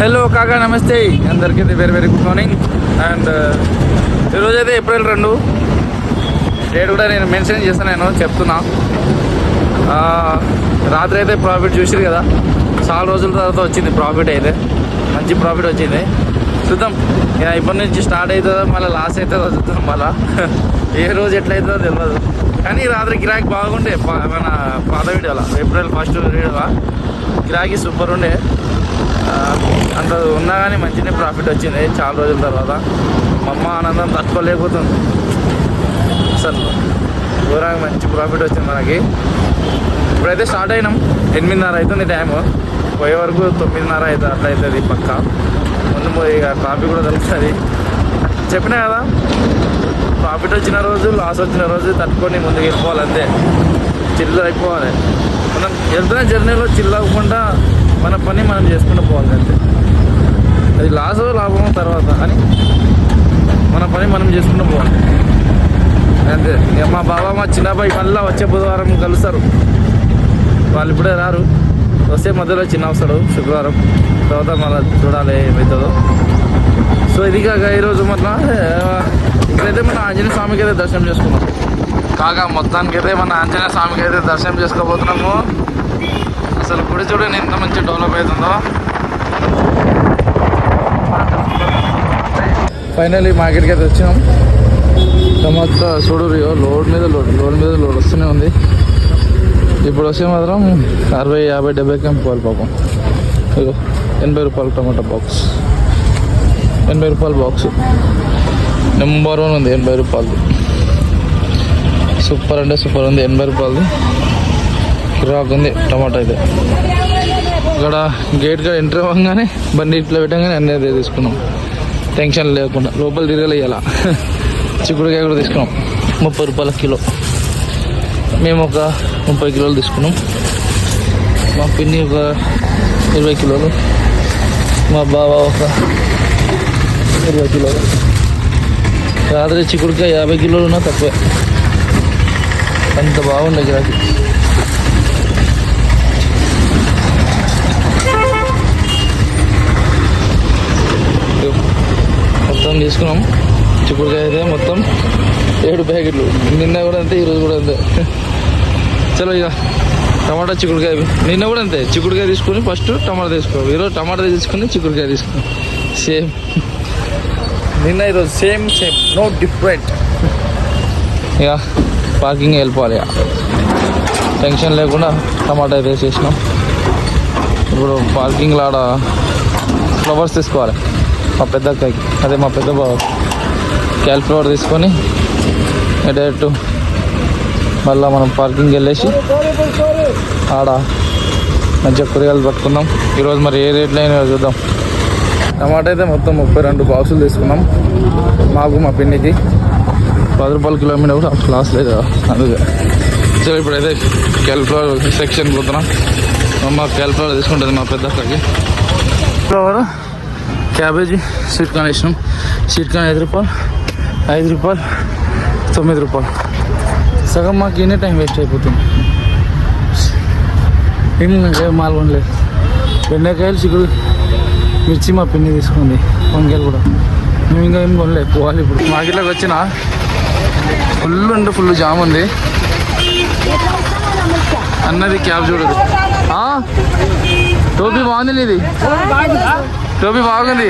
Hello కాకా, నమస్తే అందరికీ. Very good morning. అండ్ ఈరోజైతే ఏప్రిల్ 2 డేట్ కూడా నేను మెన్షన్ చేస్తాను, నేను చెప్తున్నా. రాత్రి అయితే ప్రాఫిట్ చూసిరు కదా, చాలా రోజుల తర్వాత వచ్చింది ప్రాఫిట్. అయితే మంచి ప్రాఫిట్ వచ్చింది. చూద్దాం ఇక ఇప్పటి నుంచి స్టార్ట్ అవుతుందో మళ్ళీ లాస్ అవుతుందో చూద్దాం. మళ్ళీ ఏ రోజు ఎట్లయితుందో తెలియదు. కానీ రాత్రి గిరాకీ బాగుండే. మన పాత వీడియోలో ఏప్రిల్ 1 వీడియోలో గిరాకీ సూపర్ ఉండే. అంత ఉన్నా కానీ మంచిగా ప్రాఫిట్ వచ్చింది చాలా రోజుల తర్వాత. మా అమ్మ ఆనందం తట్టుకోలేకపోతుంది అసలు. ఘోరంగా మంచి ప్రాఫిట్ వచ్చింది మనకి. ఇప్పుడైతే స్టార్ట్ అయినాం. 8:30 అవుతుంది టైము. పోయే వరకు 9:30 అవుతుంది, అట్లా అవుతుంది పక్క. ముందు పోయి ఇక ట్రాఫిక్ కూడా దొరుకుతుంది. చెప్పినా కదా, ప్రాఫిట్ వచ్చిన రోజు లాస్ వచ్చిన రోజు తట్టుకొని ముందుకు వెళ్ళిపోవాలి, అంతే. చిల్లర అయిపోవాలి. మనం వెళ్తున్న జర్నీలో చిల్ అవ్వకుండా మన పని మనం చేసుకుంటూ పోవాలి, అంతే. అది లాసో లాభమో తర్వాత, కానీ మన పని మనం చేసుకుంటూ పోవాలి, అంతే. ఇక మా బాబా మా చిన్నబ్బాయి మళ్ళీ వచ్చే బుధవారం కలుస్తారు. వాళ్ళు ఇప్పుడే రారు. వస్తే మధ్యలో చిన్న వస్తాడు శుక్రవారం. తర్వాత మళ్ళీ చూడాలి ఏమవుతుందో. సో ఇది కాక ఈరోజు మళ్ళీ ఇప్పుడైతే మన ఆంజనేయ స్వామికి అయితే దర్శనం చేసుకున్నాం. కాగా మొత్తానికి అయితే మన ఆంజనేయ స్వామికి అయితే దర్శనం చేసుకోబోతున్నాము. అసలు గుడి చూడండి ఎంత మంచి డెవలప్ అవుతుందో. ఫైనల్లీ మార్కెట్కి అయితే వచ్చినాం. టమాటా చూడు, లోడ్ మీద లోడ్ వస్తూనే ఉంది. ఇప్పుడు వస్తే మాత్రం 60, 50, 70 పోవాలి పాపం. 80 రూపాయలు టమాటా బాక్స్. 80 రూపాయల బాక్స్ నెంబర్ 1 ఉంది. 80 రూపాయలు సూపర్ అంటే సూపర్ ఉంది. 80 రూపాయలది కిరాక్ ఉంది టమాటా అయితే. ఇక్కడ గేట్గా ఎంట్రీ అవ్వగానే బండి ఇట్లా పెట్టగానే అన్నీ అదే తీసుకున్నాం, టెన్షన్ లేకుండా. లోపల తిరగలేయాల. చిక్కుడుకాయ కూడా తీసుకున్నాం 30 రూపాయల కిలో. మేము ఒక 30 కిలోలు తీసుకున్నాం. మా పిన్ని ఒక 20 కిలోలు, మా బావ ఒక 20 కిలోలు. రాత్రి చిక్కుడుకాయ 50 కిలోలు ఉన్నా తక్కువే. అంత బాగుండే గిరాకీ. మొత్తం తీసుకున్నాం. చిక్కుడుకాయ అయితే మొత్తం 7 ప్యాకెట్లు. నిన్న కూడా అంతే, ఈరోజు కూడా అంతే. చలో ఇక టమాటా చిక్కుడుకాయ. నిన్న కూడా అంతే, చిక్కుడుకాయ తీసుకుని ఫస్ట్ టమాటా తీసుకో. ఈరోజు టమాటా తీసుకుని చిక్కుడుకాయ తీసుకుని సేమ్. నిన్న ఈరోజు సేమ్ నో డిఫరెంట్. ఇక పార్కింగ్ వెళ్ళిపోవాలి. ఇక టెన్షన్ లేకుండా టమాటా అయితే వేసేసినాం. ఇప్పుడు పార్కింగ్లో ఆడ ఫ్లవర్స్ తీసుకోవాలి మా పెద్ద అక్కకి. అదే మా పెద్ద బావ క్యాలిఫ్లవర్ తీసుకొని డైరెక్ట్ మళ్ళీ మనం పార్కింగ్ వెళ్ళేసి ఆడ మంచిగా కూరగాయలు పట్టుకుందాం. ఈరోజు మరి ఏ రేట్లు అయినా చూద్దాం. టమాటా అయితే మొత్తం 32 బాక్సులు తీసుకున్నాం. మాకు మా పిన్నికి 10 రూపాయల కిలో మీద కూడా లాస్ లేదు, అందుకే. సో ఇప్పుడైతే క్యాలిఫ్లవర్ సెక్షన్ పోతున్నాం. మా క్యాలిఫ్లవర్ తీసుకుంటుంది మా పెద్ద అక్కకి. ఫ్లవర్, క్యాబేజీ, స్వీట్ కార్న్ వేసినాం. స్వీట్ కార్న్ 5 రూపాయలు, 5 రూపాయలు, 9 రూపాయలు. సగం మాకు ఇన్నే టైం వేస్ట్ అయిపోతుంది. ఏం మాల్గొనలేదు. బెండకాయలు, చిక్కుడు, మిర్చి మా పిన్ని తీసుకుంది. వంకాయలు కూడా మేము ఇంకా ఏం కొనలేదు, పోవాలి ఇప్పుడు. మార్కెట్లోకి వచ్చిన ఫుల్ జామ్ ఉంది. అన్నది క్యాబ్ చూడదు. టోపీ బాగుంది నీది, టోపీ బాగుంది,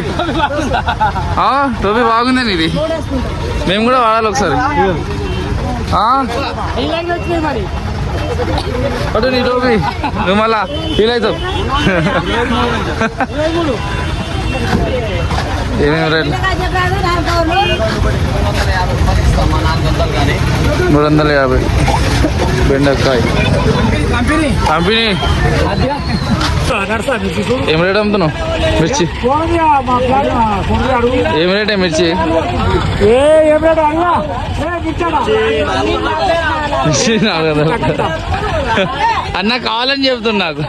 టోపీ బాగుంది నీది. మేము కూడా వాడాలి ఒకసారి. అటు నీ టోపీ నువ్వు మళ్ళా ఫీల్ అవుతావు. ఏమేమి రేట్లు? 350 బెండకాయ కంపెనీ. ఏం రేట్ అమ్ముతున్నావు మిర్చి? ఏం రేటే మిర్చి? అన్న కావాలని చెప్తున్నా నాకు.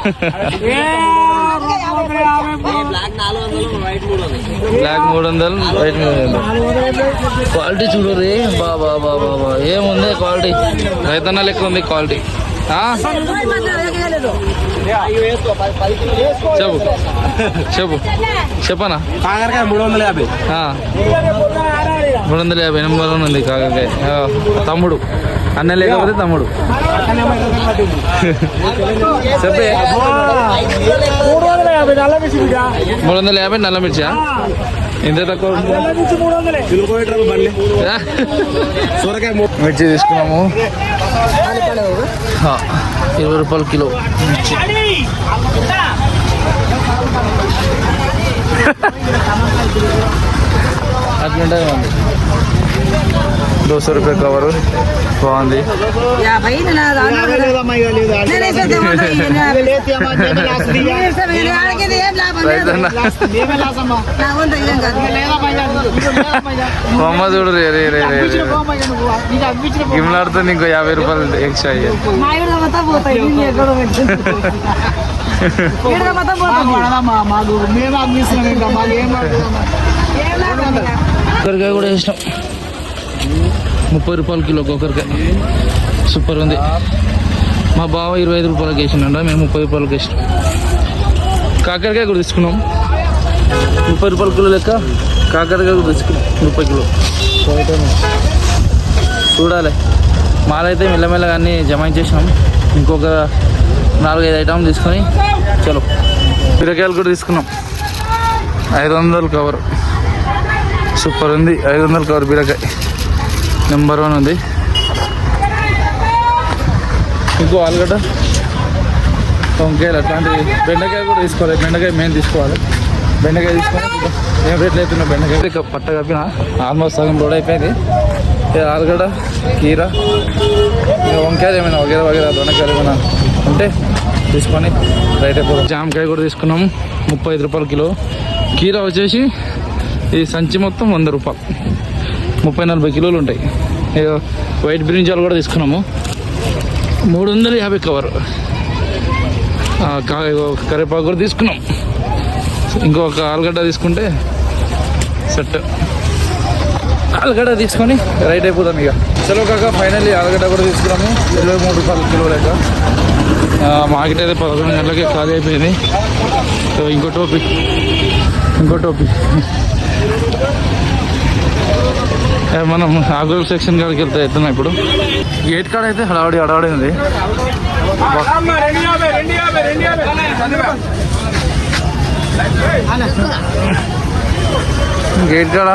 Black 300, white 300. క్వాలిటీ చూడు రే బాబా బాబా, ఏముంది క్వాలిటీ? రైతన్న లెక్క ఉంది క్వాలిటీ. చెప్పు చెప్పు చెప్పనా కాకరకాయ 350. 350 నెంబర్ ఉంది కాకరకాయ. తమ్ముడు అన్న లేకపోతే తమ్ముడు చెప్పే 350 నల్ల మిర్చా ఎంత తక్కువ మిర్చి తీసుకున్నాము 20 రూపాయలు కిలో మిర్చి. అట్లుంటుంది మంది 200 రూపాయలు కవరు బాగుంది. అమ్మ చూడు రే రే రే రే గిమ్లాడుతుంది. ఇంకో 50 రూపాయలు ఎక్స్ట్రా అయ్యాయి. కొబ్బరికాయ కూడా వేసినాం 30 రూపాయలు కిలో కొబ్బరికాయ. సూపర్ ఉంది. మా బావ 25 రూపాయలకి వేసినండ, మేము 30 రూపాయలకి వేసినాం. కాకరకాయ కూడా తీసుకున్నాం 30 రూపాయల కిలో లెక్క. కాకరకాయ కూడా తీసుకున్నాం 30 కిలో. చూడాలి. మాలైతే మెల్లమెల్లగా అన్నీ జమాయించేసినాం. ఇంకొక 4-5 ఐటమ్ తీసుకొని చలో. బీరకాయలు కూడా తీసుకున్నాం 500 కవర్. సూపర్ ఉంది. 500 కవర్ బీరకాయ నెంబర్ 1 ఉంది. ఇంకో ఆలుగడ్డ, వంకాయలు అట్లాంటివి. బెండకాయ కూడా తీసుకోవాలి. బెండకాయ మెయిన్ తీసుకోవాలి. బెండకాయ తీసుకొని ఏం రేట్లు అవుతున్నాయి. బెండకాయ పట్ట కప్పిన ఆల్మోస్ట్ సగం లోడ్ అయిపోయింది. ఆలుగడ్డ, కీర, వంకాయలు ఏమైనా వగేరా వగేరా దొండకాయలు ఏమైనా ఉంటే తీసుకొని రైట్ అయిపోతాం. జామకాయ కూడా తీసుకున్నాము 35 రూపాయల కిలో. కీర వచ్చేసి ఈ సంచి మొత్తం 100 రూపాయలు. 30-40 కిలోలు ఉంటాయి. వైట్ బ్రింజాలు కూడా తీసుకున్నాము 350 కవర్. కరివేపాకు కూడా తీసుకున్నాం. ఇంకొక ఆలుగడ్డ తీసుకుంటే సెట్. ఆలుగడ్డ తీసుకొని రైట్ అయిపోతాం ఇక. చలో కాక ఫైనల్లీ ఆలుగడ్డ కూడా తీసుకున్నాము 23 రూపాయల కిలో లెక్క. మార్కెట్ అయితే 11 గంటలకే ఖాళీ అయిపోయింది. సో ఇంకో టోపీ మనం ఆకుల సెక్షన్ కాడికి వెళ్తే ఎత్తున్నాం. ఇప్పుడు గేట్ కాడ అయితే హడావడి ఉంది. గేట్ కాడ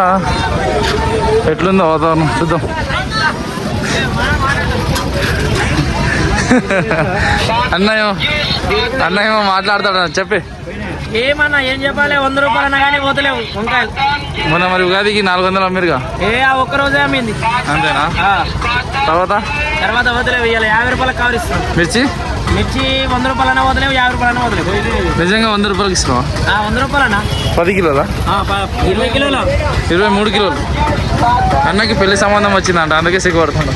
ఎట్లుందో వాతావరణం చూద్దాం. అన్నయ్య మాట్లాడతాడు చెప్పి. ఏమన్నా ఏం చెప్పాలి? 100 రూపాయలు అన్నా కానీ పోతలేవు వంకాయలు. మొన్న మరి ఉగాదికి 400 అమ్మిరుగా. ఒక్క రోజే అమ్మింది అంతేనా? తర్వాత వదిలేవు. ఇవాళ 50 రూపాయలకు కవర్ ఇస్తాం. మిర్చి 100 రూపాయలన్నా వదిలేవు, 50 రూపాయలన్నా వదిలేవు. నిజంగా 100 రూపాయలకి ఇస్తున్నావా? 100 రూపాయలన్నా 10 కిలోలా? 20 కిలోలు 23 కిలోలు. అన్నకి పెళ్లి సంబంధం వచ్చిందంట, అందుకే సిగ్గుపడుతున్నాడు.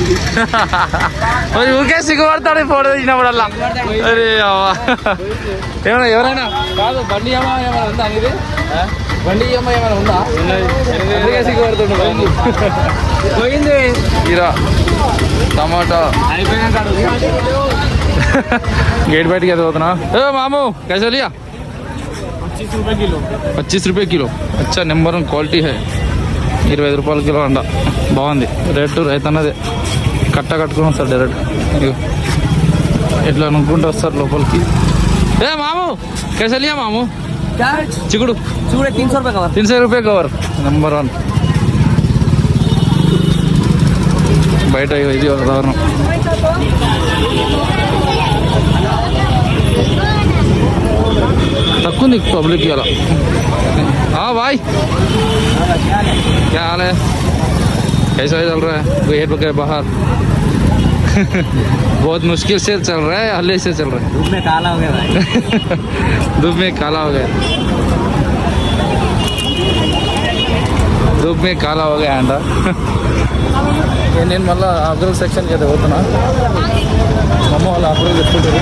మరి ఊరికే సిగ్గుపడతాడు ఫోటో తీసినప్పుడల్లా. అరే ఏమన్నా ఎవరైనా కాదు బండి ఏమైనా ఉందా అనేది? బండి ఏమైనా ఉందా? అందుకే సిగ్గుపడుతుండు. పోయింది కీరా, టమాటా गेट बैठ गया होता ना। ए मामू कैसे लिया? 25 रुपये किलो। 25 रुपये किलो। अच्छा नंबर 1 क्वालिटी है। 25 రూపాయల కిలో అండ బాగుంది. రేటు రైతన్నదే. కట్ట కట్టుకుని వస్తారు డైరెక్ట్. ఇట్లా అనుకుంటూ వస్తారు లోపలికి. ఏ మామూ कैसे लिया मामू? చిక్కుడు 300 रुपये कवर। 300 रुपये कवर नंबर 1। బయట ఇది వాతావరణం. तक पब्लिक वाला। हाँ भाई क्या हाल है? कैसा चल रहा है? गेट के बाहर बहुत मुश्किल से चल रहा है, हल्ले से चल रहा है। धूप में काला हो गया भाई। धूप में काला हो गया, धूप में काला हो गया अंडा। నేను మళ్ళీ అబ్దుల్ సెక్షన్కి అయితే పోతున్నా. అమ్మ వాళ్ళు అబ్దుల్ చెప్పుకుంటారు.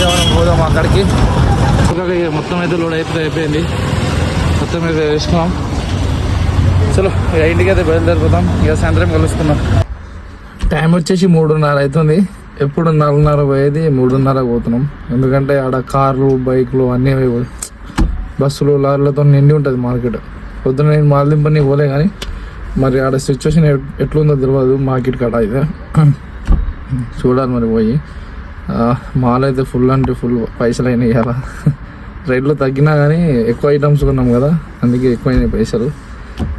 మనం పోదాం అక్కడికి. మొత్తం అయితే లోడ్ అయిపోయింది. మొత్తం అయితే వేసుకున్నాం. చలో ఇంటికి అయితే బయలుదేరిపోతాం. ఇక సాయంత్రం కలుసుకున్నాం. టైం వచ్చేసి 3:30 అవుతుంది. ఎప్పుడు 4:30 పోయేది 3:30 పోతున్నాం. ఎందుకంటే ఆడ కార్లు బైక్లు అన్నీ బస్సులు లారీలతో నిండి ఉంటుంది మార్కెట్. పొద్దున నేను మాల్ దింపని పోలే కానీ మరి ఆడ సిచ్యువేషన్ ఎట్లుందో తెలియదు మార్కెట్ కాడ అయితే చూడాలి మరి పోయి. మాల్ అయితే ఫుల్ అంటే ఫుల్ పైసలు అయినాయి ఇవాళ. రేట్లు తగ్గినా కానీ ఎక్కువ ఐటమ్స్ కొన్నాం కదా అందుకే ఎక్కువైనాయి పైసలు.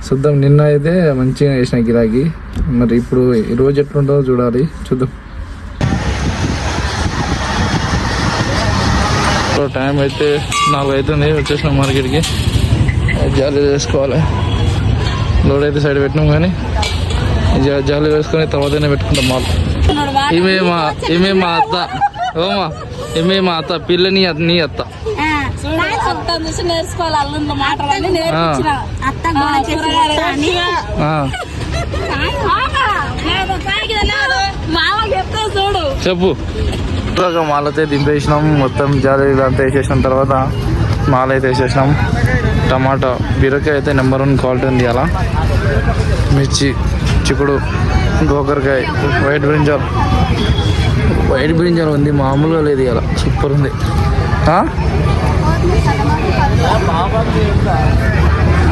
చూద్దాం. నిన్న అయితే మంచిగా వేసిన గిరాకీ. మరి ఇప్పుడు ఈరోజు ఎట్లుంటుందో చూడాలి, చూద్దాం. టైం అయితే 4 అవుతుంది. వచ్చేసినాం మార్కెట్కి. జాలీ వేసుకోవాలి. లోడ్ అయితే సైడ్ పెట్టినాం కానీ జాలీ వేసుకొని తర్వాతనే పెట్టుకుంటాం మాల్. ఈమె మా అత్త. ఓమా ఈమె మా అత్త. పిల్లని నీ అత్త. చెప్పు. మాల్ అయితే దింపేసినాం. మొత్తం జాలీ అంతా వేసేసిన తర్వాత మాల్ అయితే వేసేసినాం. టమాటా బీరకాయ అయితే నెంబర్ 1 క్వాలిటీ ఉంది. అలా మిర్చి, చిక్కుడు, గోకరకాయ, వైట్ బ్రింజాల్ ఉంది. మామూలుగా లేదు, ఇలా సూపర్ ఉంది.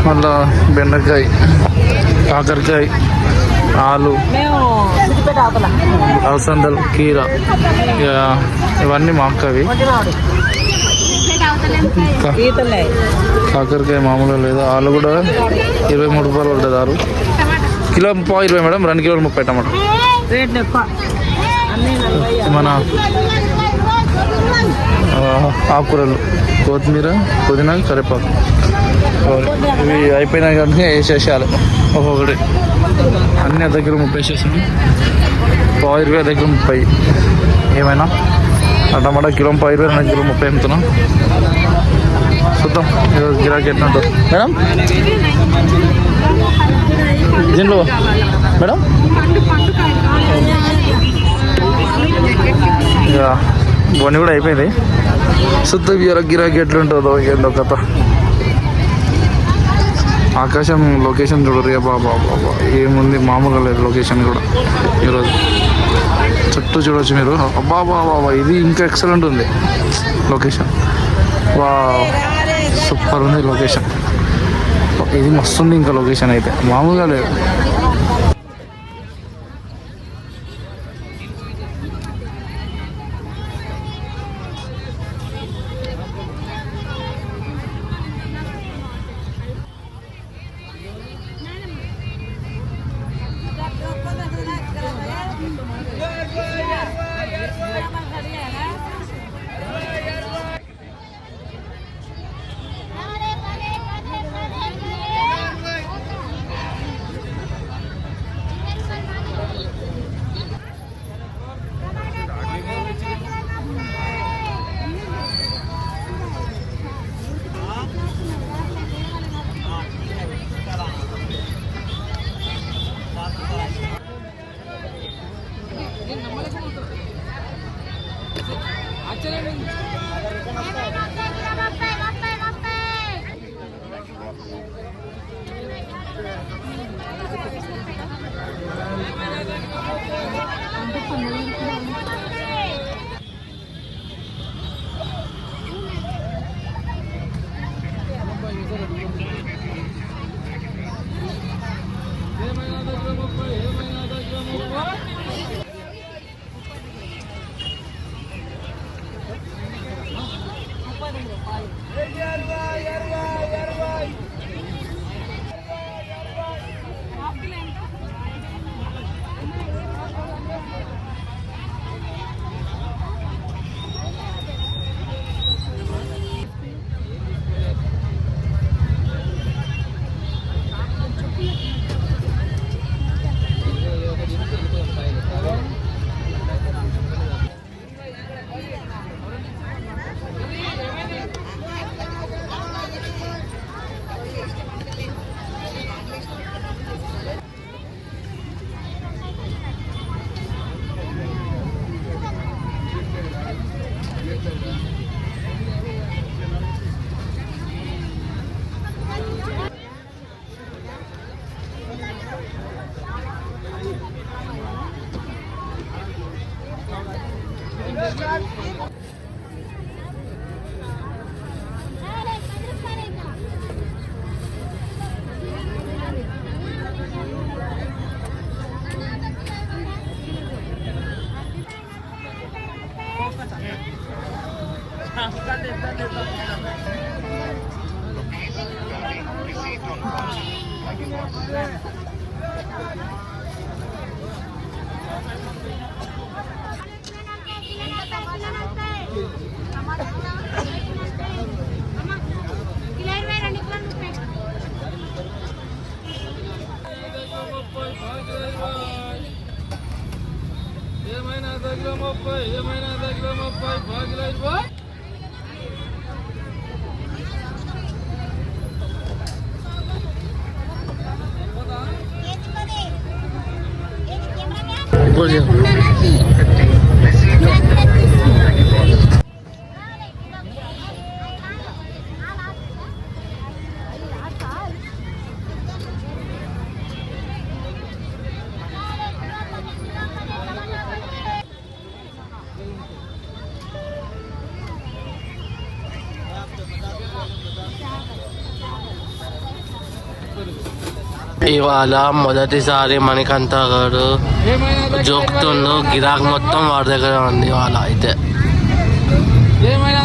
మళ్ళా బెండకాయ, కాకరకాయ, ఆలు, అలసందలు, కీర, ఇవన్నీ మా అక్కవి. కాకరకాయ మామూలుగా లేదు. ఆలు కూడా 23 రూపాయలు ఉంటుంది. ఆలు కిలో 20 మేడం. 2 కిలోలు 30 టమాటా. మన ఆకుకూరలు, కొత్తిమీర, పుదీనా, కరివేపాకు ఇవి అయిపోయినాయి కానీ వేసేసేయాలి ఒక్కొక్కటి. అన్నీ దగ్గర 30 వేసేసాను. 20 దగ్గర 30. ఏమైనా ఆ టమాటా కిలో 20, 2 కిలో 30 అమ్ముతున్నాం. చూద్దాం ఈరోజు గిరాకీ ఎట్లా ఉంటుంది మేడం. దీంట్లో మేడం ఇక బొని కూడా అయిపోయింది. చూద్దాం గిరాకీ ఎట్లుంటుందో ఏందో కథ. ఆకాశం లొకేషన్ చూడరు బాబా ఏముంది, మామూలుగా లేదు లొకేషన్ కూడా ఈరోజు. చుట్టూ చూడవచ్చు మీరు. అబ్బా ఇది ఇంకా ఎక్సలెంట్ ఉంది లొకేషన్. వా సూపర్ ఉంది లొకేషన్. ఇది మస్తు ఉంది ఇంకా లొకేషన్ అయితే మామూలుగా లేదు. ఇవాళ మొదటిసారి మణికంఠ గారు జోక్తుండు. గిరాక్ మొత్తం వాడి దగ్గర ఉంది ఇవాళ అయితే. ఏమైనా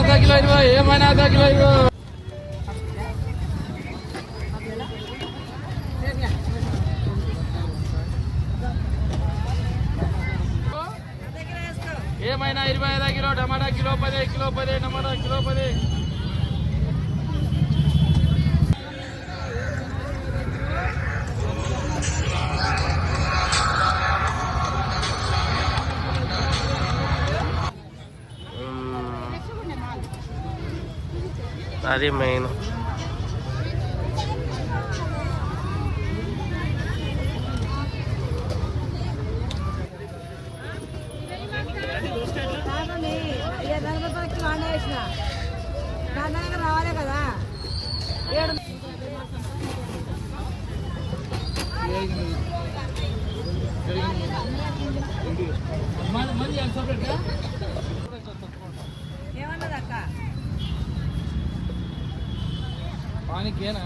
25 కిలో టమాటా, కిలో 10, కిలో 10 టమాటా, కిలో 10. అది మెయిన్. రావాలి కదా. ఏమన్నది అక్క? పానీకేనా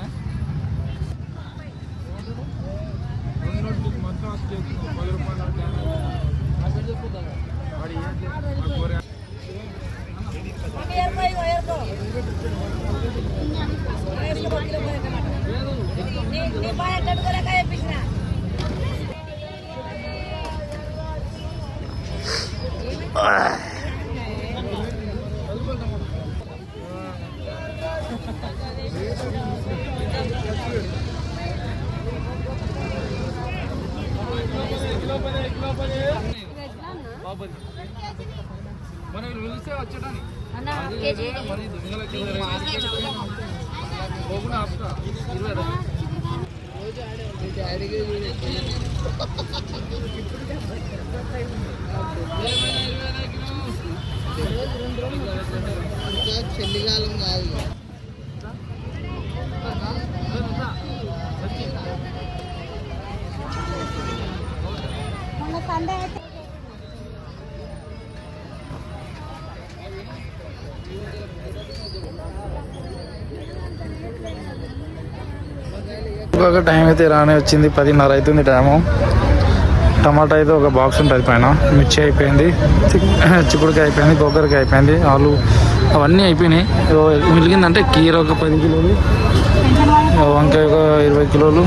మనం పిలిస్తే వచ్చేటానికి చలికాలం కాదు. సండే అయితే ఒక టైం అయితే రానే వచ్చింది. 10:30 అవుతుంది టైము. టమాటా అయితే ఒక బాక్స్ ఉంటుంది పైన. మిర్చి అయిపోయింది, చిక్కుడుకాయ అయిపోయింది, గోకరకాయ అయిపోయింది, ఆలు అవన్నీ అయిపోయినాయి. మిగిలిందంటే కీర ఒక 10 కిలోలు, వంకాయ ఒక 20 కిలోలు,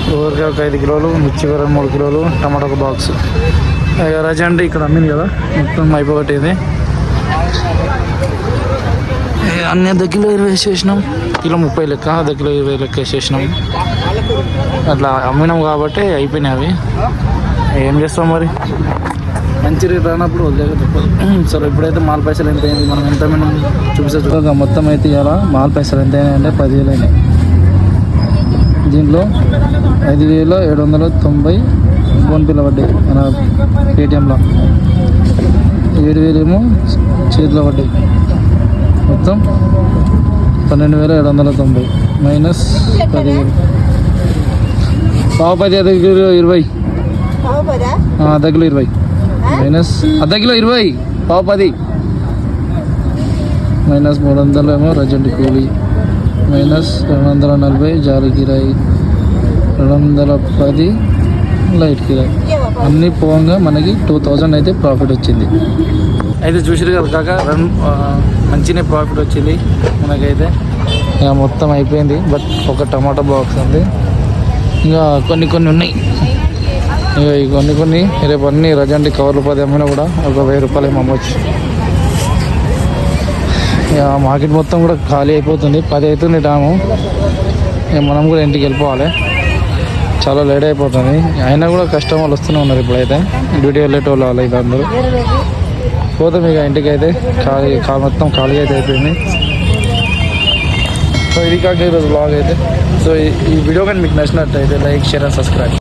గోకరకాయ ఒక 5 కిలోలు, మిర్చి ఒక 3 కిలోలు, టమాటా ఒక బాక్స్. రజండి ఇక్కడ అమ్మింది కదా, మొత్తం అయిపోగొట్టేది. అన్ని అర్ధ కిలో 20 వేసేసినాం. కిలో 30 లెక్క, అర్ధ కిలో 20 లెక్క వేసేసినాం. అట్లా అమ్మినాం కాబట్టి అయిపోయినాయి అవి. ఏం చేస్తాం మరి, మంచి రేట్ రానప్పుడు వదిలేదు తప్పదు. సరే ఇప్పుడైతే మాల్ పైసలు ఎంత అయింది, మనం ఎంత మనం చూపిస్తా. మొత్తం అయితే ఇవాళ మాల్ పైసలు ఎంత అయినాయి అంటే 10,000 అయినాయి. దీంట్లో 5,790 ఫోన్పేలో పడ్డాయి మన పేటిఎంలో, 7,000 ఏమో చేతిలో పడ్డాయి. మొత్తం 12,790 మైనస్ 10,000. పావు 10 అర్ధ కిలో 20, అర్ధ కిలో 20 మైనస్ అర్ధ కిలో 20, పావు 10 మైనస్ 300 ఏమో రజండి కూలి, మైనస్ 240 జాలి కిరాయి, 210 లైట్ కిరాయి. అన్నీ పోగా మనకి 2,000 అయితే ప్రాఫిట్ వచ్చింది. అయితే చూసారు కదా కాక, మంచిగా ప్రాఫిట్ వచ్చింది మనకైతే. ఇక మొత్తం అయిపోయింది. బట్ ఒక టమాటా బాక్స్ ఉంది, ఇంకా కొన్ని ఉన్నాయి. ఇక కొన్ని రేపు అన్ని రజండి కవర్లు 10 అమ్మినా కూడా ఒక 1000 రూపాయలు ఏమో అమ్మవచ్చు. ఇక మార్కెట్ మొత్తం కూడా ఖాళీ అయిపోతుంది. 10 అవుతుంది టైము. ఇక మనం కూడా ఇంటికి వెళ్ళిపోవాలి, చాలా లేట్ అయిపోతుంది. అయినా కూడా కస్టమర్లు వస్తూనే ఉన్నారు. ఇప్పుడైతే డ్యూటీ వెళ్ళేటోళ్ళు వాళ్ళు అయితే అందరూ పోతాం ఇక ఇంటికి. అయితే మొత్తం ఖాళీ అయితే అయిపోయింది. సో ఇది కాక ఈరోజు బ్లాగ్ అయితే. సో ఈ వీడియో కానీ మీకు నచ్చినట్టయితే లైక్, షేర్ అండ్ సబ్స్క్రైబ్.